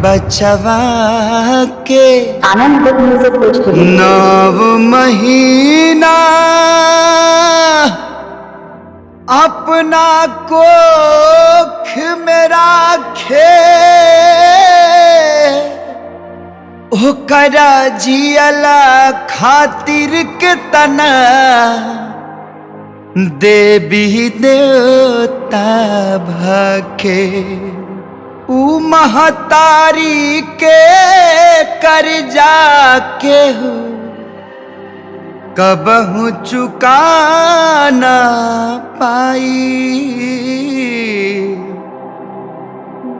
बचवा के आनंद म्यूजिक भोजपुरी 9 महीना अपना कोख में राखे ओकरा जियला खातिर के तना देवी देवता भखे ऊ महतारी के कर्जा के कबहू चुका ना पाई।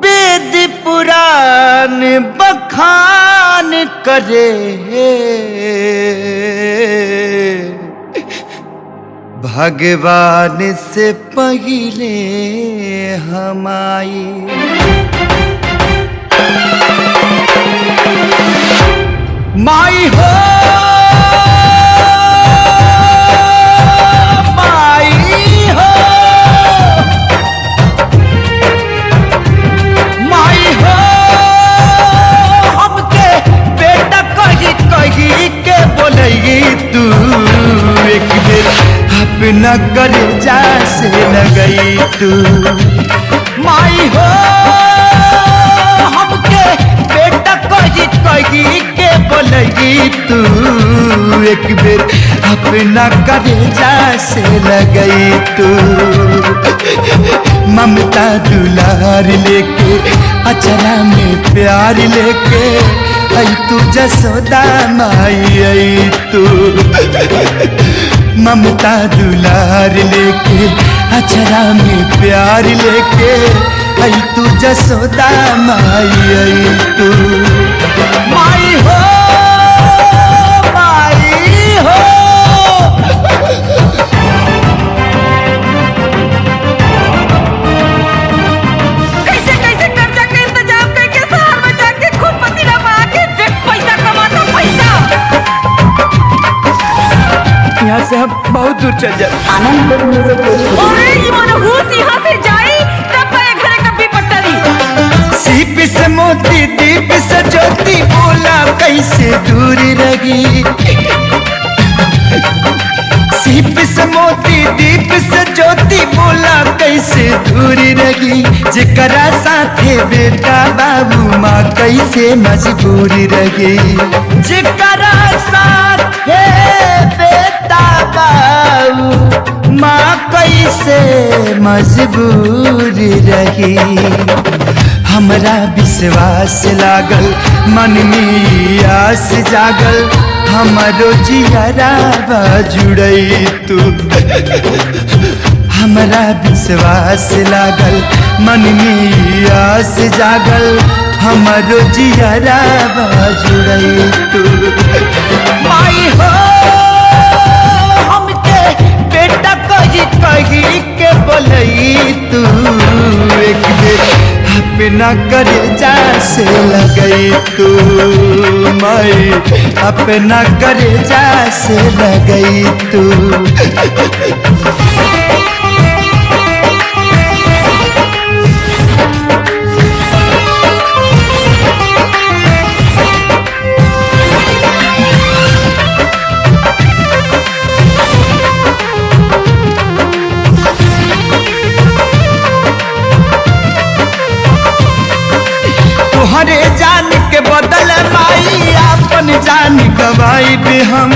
वेद पुराण बखान करे भगवान से पहले हम आई। माई हो माई हो माई हो हमके बेटा कही कही के बोलेगी तू एक बेर अपना कर्जा से लगई तू। माई हो हमके बेटा कही कही के बोलेगी तू एक बेर अपना कर्जा से लगई तू। ममता दुलार लेके अचरा में प्यार लेके आई तू जसोदा माई आई तू। ममता दुलार लेके अचरा में प्यार लेके आई तू जसोदा माई आई तू। माई हो माई हो कैसे कैसे कर्जा के इंतजाम करके शहर में जाके खूब पसीना बहा के पैसा कमाता पैसा। यहाँ से हम बहुत दूर चल जाए। आनंद म्यूजिक भोजपुरी अरे ये मनहूस यहाँ से जाई तब मैं घरे कभी पट्टरी। सीप से मोती दीप से ज्योति बोला कैसे दूर रही। सीप से मोती दीप से ज्योति बोला कैसे दूर रही। जेकरा साथे बेटा बाबू माँ कैसे मजबूरी रही। जेकरा साथे बेटा बाबू माँ कैसे मजबूरी रही। हमरा विश्वास लागल मन में आस जागल हमरो जियरा जुड़ई तू। हमरा विश्वास लागल मन में आस जागल हमरो जियरा जुड़ई तू। माई हो हमके बेटा कही कही के बोलई तू एक बेर अपना कर्जा से लगई तू। माई अपना कर्जा से लगई तू। तोहरे जान के बदल माई अपन जान गवाई बे हम।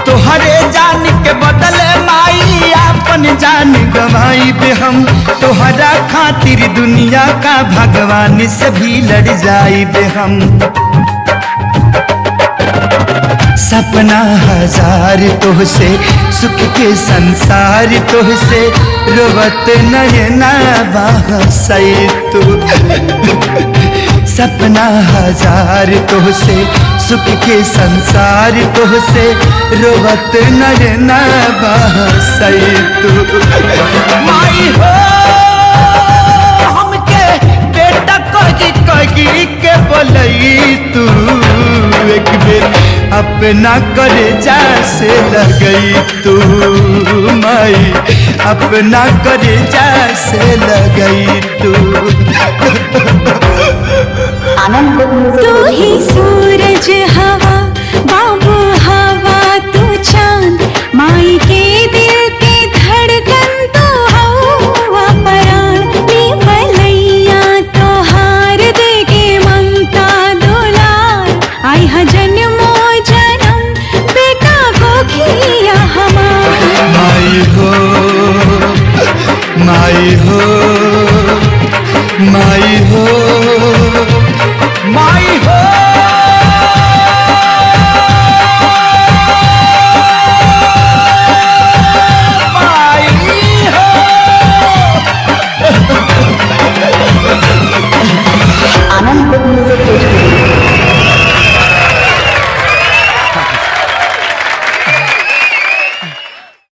तोहरे जान के बदल माई अपन जान गवाई बे हम। तोहरा खातिर दुनिया का भगवान से भी लड़ जाई बे हम। सपना हजार तोहसे सुख के संसार तोहसे रोवत नयना बहसई तू। सपना हजार तोहसे सुख के संसार तोहसे रोवत नयना बहसई तू। माई हो हमके बेटा कही कही के बोलई तू एक बेर अपना कर्जा से लगई तू माई अपना करेजा से लगई तू। आनंद तू ही सूरज हवा बाबू हवा